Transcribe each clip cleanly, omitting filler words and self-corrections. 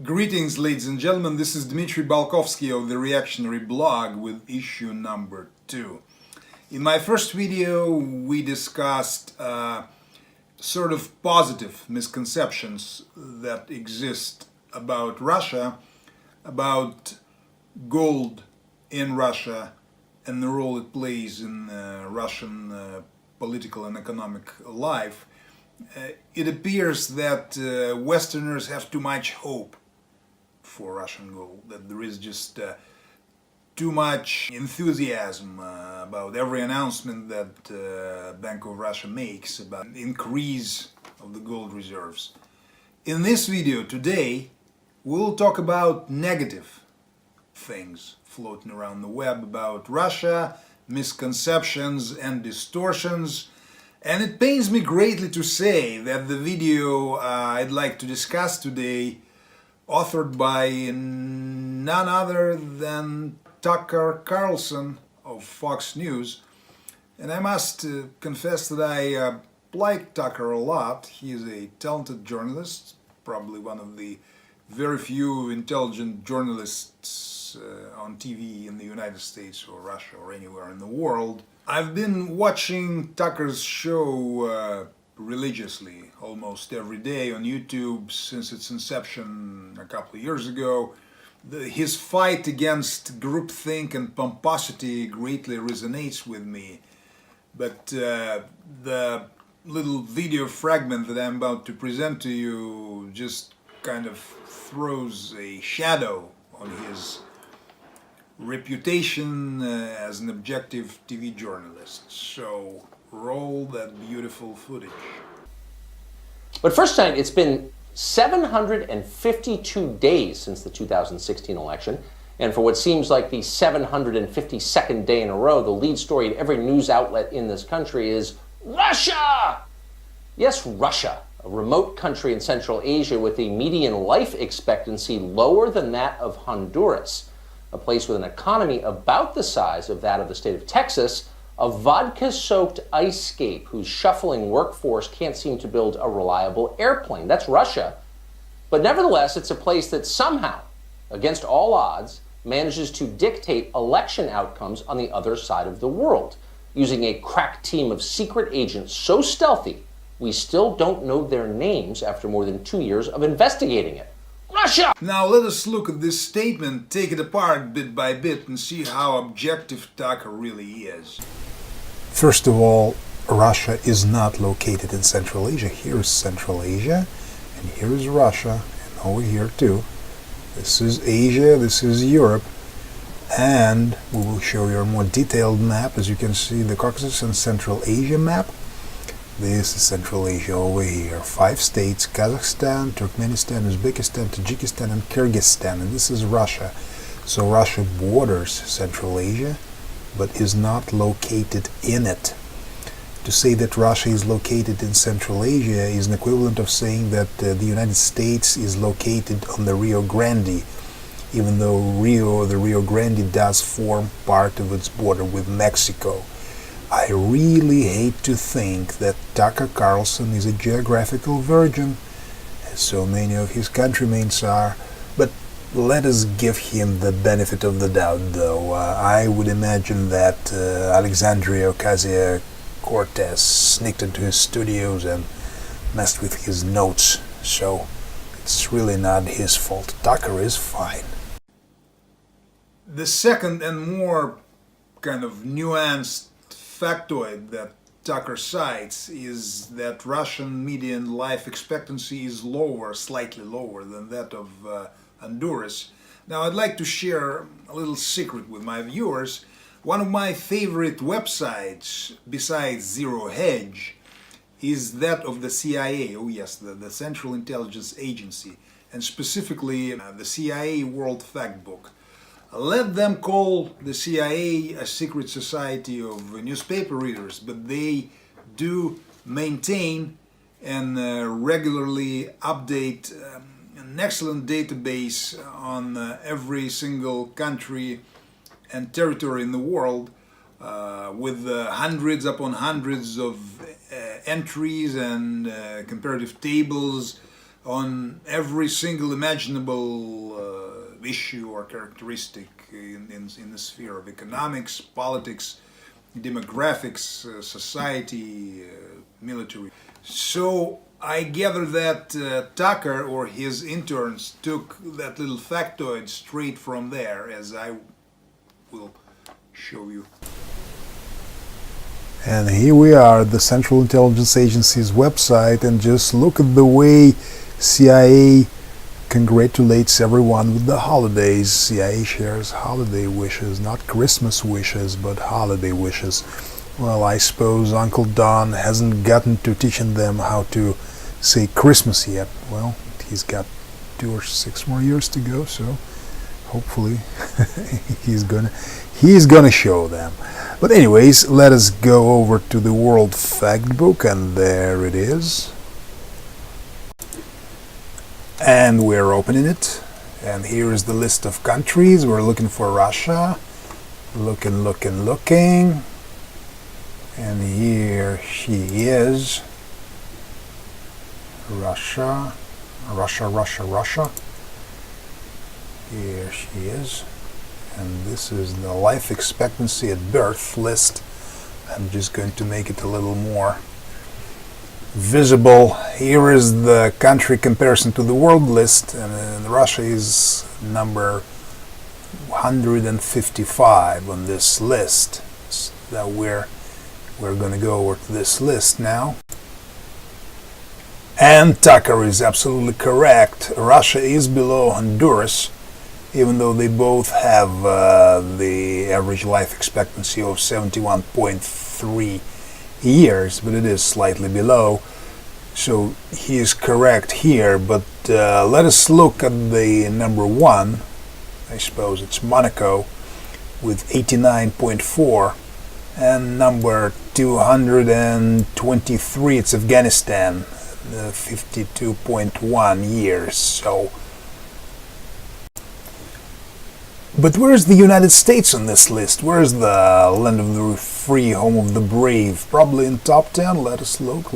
Greetings, ladies and gentlemen. This is Dmitriy Balkovskiy of the Reactionary blog with issue number 2. In my first video, we discussed sort of positive misconceptions that exist about Russia, about gold in Russia, and the role it plays in Russian political and economic life. It appears that Westerners have too much hope for Russian gold, that there is just too much enthusiasm about every announcement that Bank of Russia makes about increase of the gold reserves. In this video today, we'll talk about negative things floating around the web about Russia, misconceptions and distortions. And it pains me greatly to say that the video I'd like to discuss today, authored by none other than Tucker Carlson of Fox News, and I must confess that I like Tucker a lot. He is a talented journalist, probably one of the very few intelligent journalists on TV in the United States or Russia or anywhere in the world. I've been watching Tucker's show religiously almost every day on YouTube since its inception a couple of years ago. His fight against groupthink and pomposity greatly resonates with me, but the little video fragment that I'm about to present to you just kind of throws a shadow on his reputation as an objective TV journalist. So roll that beautiful footage. But first tonight, it's been 752 days since the 2016 election, and for what seems like the 752nd day in a row, the lead story at every news outlet in this country is Russia! Yes, Russia, a remote country in Central Asia with a median life expectancy lower than that of Honduras, a place with an economy about the size of that of the state of Texas, a vodka-soaked ice-scape whose shuffling workforce can't seem to build a reliable airplane. That's Russia. But nevertheless, it's a place that somehow, against all odds, manages to dictate election outcomes on the other side of the world, using a crack team of secret agents so stealthy, we still don't know their names after more than 2 years of investigating it. Russia! Now let us look at this statement, take it apart bit by bit, and see how objective Tucker really is. First of all, Russia is not located in Central Asia. Here is Central Asia, and here is Russia, and over here too. This is Asia, this is Europe, and we will show you a more detailed map. As you can see, the Caucasus and Central Asia map. This is Central Asia over here. 5 states: Kazakhstan, Turkmenistan, Uzbekistan, Tajikistan, and Kyrgyzstan. And this is Russia. So Russia borders Central Asia, but is not located in it. To say that Russia is located in Central Asia is an equivalent of saying that the United States is located on the Rio Grande, even though the Rio Grande does form part of its border with Mexico. I really hate to think that Tucker Carlson is a geographical virgin, as so many of his countrymen are, but let us give him the benefit of the doubt, though. I would imagine that Alexandria Ocasio-Cortez sneaked into his studios and messed with his notes, so it's really not his fault. Tucker is fine. The second and more kind of nuanced factoid that Tucker cites is that Russian median life expectancy is lower, slightly lower than that of Honduras. Now I'd like to share a little secret with my viewers. One of my favorite websites besides Zero Hedge is that of the CIA, oh yes, the Central Intelligence Agency, and specifically the CIA World Factbook. Let them call the CIA a secret society of newspaper readers, but they do maintain and regularly update an excellent database on every single country and territory in the world with hundreds upon hundreds of entries and comparative tables on every single imaginable issue or characteristic in the sphere of economics, politics, demographics, society, military. So I gather that Tucker or his interns took that little factoid straight from there, as I will show you. And here we are at the Central Intelligence Agency's website, and just look at the way CIA congratulates everyone with the holidays. CIA shares holiday wishes, not Christmas wishes, but holiday wishes. Well, I suppose Uncle Don hasn't gotten to teaching them how to say Christmas yet. Well, he's got 2 or 6 more years to go, so hopefully he's gonna show them. But anyways, let us go over to the World Factbook, and there it is. And we're opening it, and here is the list of countries. We're looking for Russia. Looking. And here she is. Russia. Here she is. And this is the life expectancy at birth list. I'm just going to make it a little more visible. Here is the country comparison to the world list, and Russia is number 155 on this list. So we're going to go over to this list now. And Tucker is absolutely correct. Russia is below Honduras, even though they both have the average life expectancy of 71.3 years, but it is slightly below. So he is correct here, but let us look at the number 1. I suppose it's Monaco with 89.4, and number 223 it's Afghanistan, 52.1 years. So, but where is the United States on this list? Where is the land of the free, home of the brave? Probably in top 10. Let us look.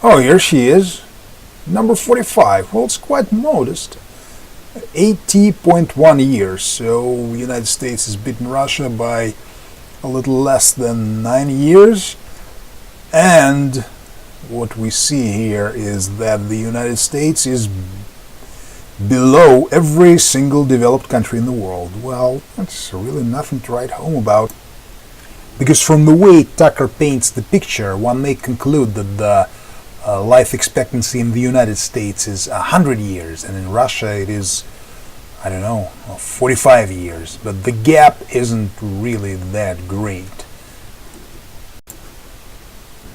Oh, here she is. Number 45. Well, it's quite modest. 80.1 years. So, the United States has beaten Russia by a little less than 9 years. And what we see here is that the United States is below every single developed country in the world. Well, that's really nothing to write home about, because from the way Tucker paints the picture, one may conclude that the life expectancy in the United States is 100 years, and in Russia it is, 45 years. But the gap isn't really that great.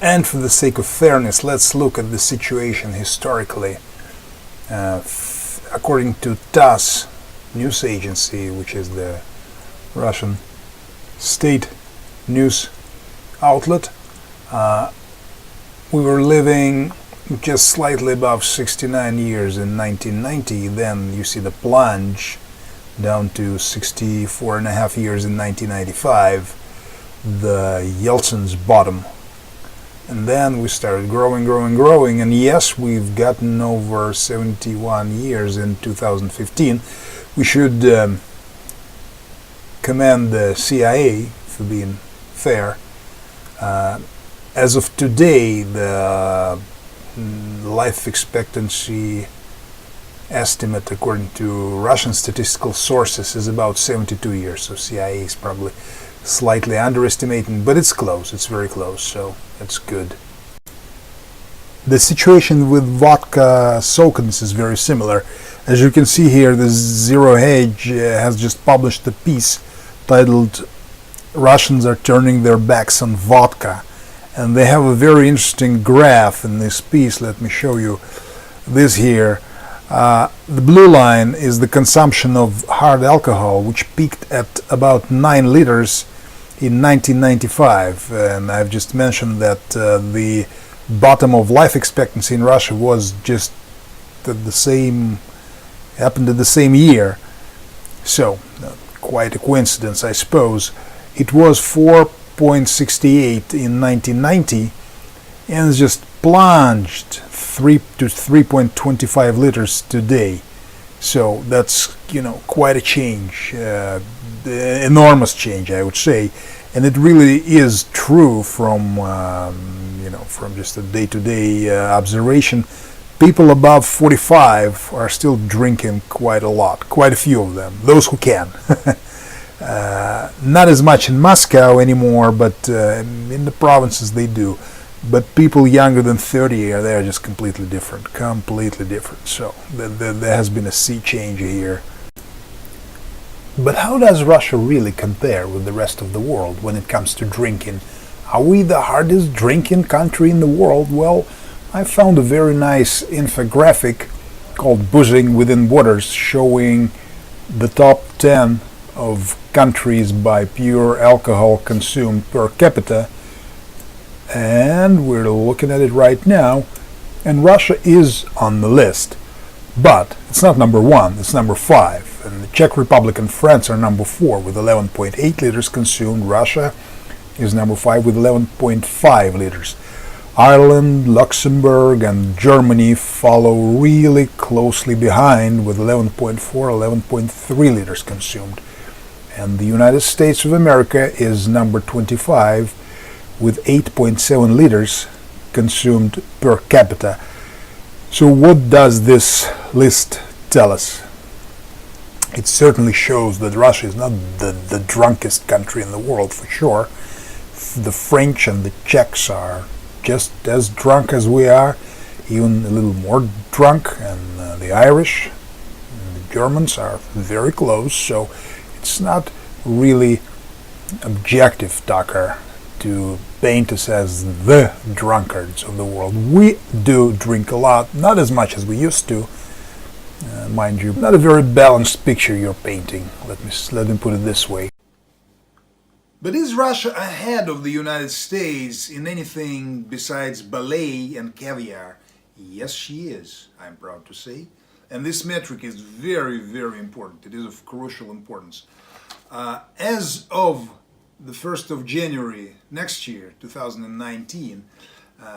And for the sake of fairness, let's look at the situation historically. According to TASS news agency, which is the Russian state news outlet, we were living just slightly above 69 years in 1990. Then you see the plunge down to 64.5 years in 1995, the Yeltsin's bottom. And then we started growing, and yes, we've gotten over 71 years in 2015. We should commend the CIA for being fair. As of today, the life expectancy estimate, according to Russian statistical sources, is about 72 years. So CIA is probably slightly underestimating, but it's close. It's very close, so that's good. The situation with vodka soakins is very similar. As you can see here, the Zero Hedge has just published a piece titled "Russians are turning their backs on vodka," and they have a very interesting graph in this piece. Let me show you this here. The blue line is the consumption of hard alcohol, which peaked at about 9 liters in 1995, and I've just mentioned that the bottom of life expectancy in Russia was just happened at the same year. So, quite a coincidence, I suppose. It was 4.68 in 1990, and it's just plunged 3 to 3.25 liters today. So that's, quite a change, enormous change, I would say. And it really is true from, from just a day-to-day observation. People above 45 are still drinking quite a lot, quite a few of them, those who can. Not as much in Moscow anymore, but in the provinces they do. But people younger than 30 they're just completely different. So there has been a sea change here. But how does Russia really compare with the rest of the world when it comes to drinking? Are we the hardest drinking country in the world? Well, I found a very nice infographic called Boozing Within Waters showing the top 10 of countries by pure alcohol consumed per capita. And we're looking at it right now, and Russia is on the list. But it's not number 1, it's number 5. And the Czech Republic and France are number 4 with 11.8 liters consumed. Russia is number 5 with 11.5 liters. Ireland, Luxembourg, and Germany follow really closely behind with 11.4, 11.3 liters consumed. And the United States of America is number 25 with 8.7 liters consumed per capita. So what does this list tell us? It certainly shows that Russia is not the drunkest country in the world, for sure. The French and the Czechs are just as drunk as we are, even a little more drunk, and the Irish and the Germans are very close, so it's not really objective, Tucker, to paint us as the drunkards of the world. We do drink a lot, not as much as we used to, mind you. Not a very balanced picture you're painting, let me put it this way. But is Russia ahead of the United States in anything besides ballet and caviar? Yes, she is, I'm proud to say. And this metric is very, very important. It is of crucial importance. As of the 1st of January next year, 2019,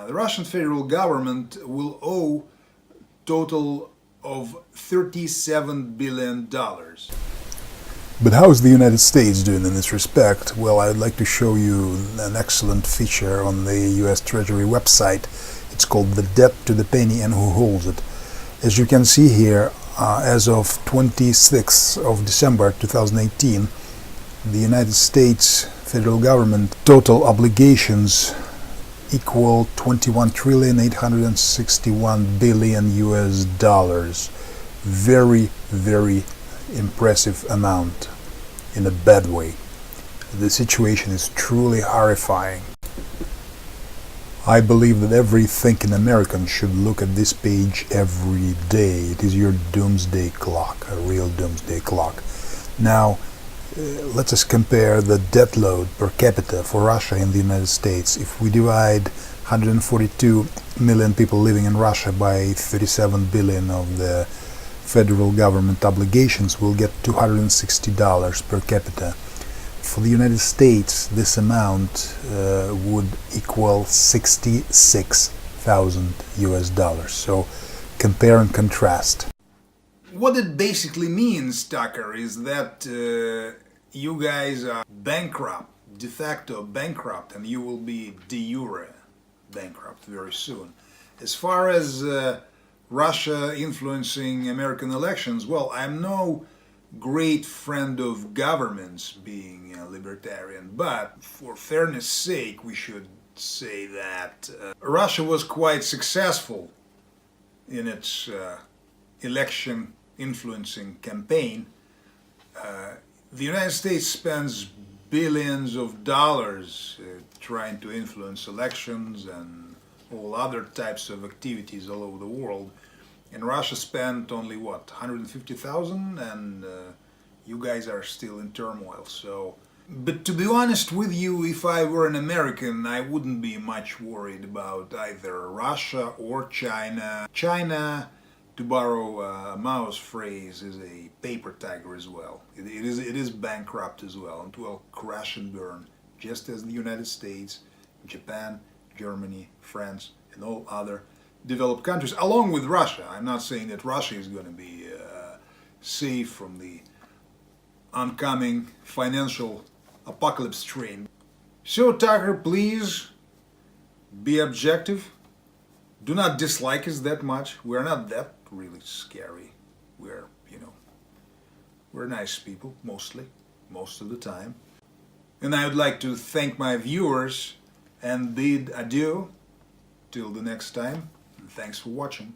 the Russian federal government will owe a total of $37 billion. But how is the United States doing in this respect? Well, I'd like to show you an excellent feature on the US Treasury website. It's called The Debt to the Penny and Who Holds It. As you can see here, as of 26th of December 2018, the United States federal government total obligations equal 21,861 billion US dollars. Very, very impressive amount in a bad way. The situation is truly horrifying. I believe that every thinking American should look at this page every day. It is your doomsday clock, a real doomsday clock. Now, let us compare the debt load per capita for Russia and the United States. If we divide 142 million people living in Russia by 37 billion of the federal government obligations, we'll get $260 per capita. For the United States, this amount would equal 66,000 US dollars. So compare and contrast. What it basically means, Tucker, is that you guys are bankrupt, de facto bankrupt, and you will be de jure bankrupt very soon. As far as Russia influencing American elections, well, I'm no great friend of governments being libertarian, but for fairness sake, we should say that Russia was quite successful in its election influencing campaign. The United States spends billions of dollars trying to influence elections and all other types of activities all over the world. And Russia spent only, what, 150,000? And you guys are still in turmoil. So, but to be honest with you, if I were an American, I wouldn't be much worried about either Russia or China. China, to borrow a Mao's phrase, is a paper tiger as well. It is bankrupt as well, and will crash and burn, just as the United States, Japan, Germany, France, and all other developed countries, along with Russia. I'm not saying that Russia is going to be safe from the oncoming financial apocalypse train. So, Tucker, please be objective. Do not dislike us that much. We're not that really scary. We're, we're nice people, mostly, most of the time. And I would like to thank my viewers and bid adieu till the next time. And thanks for watching.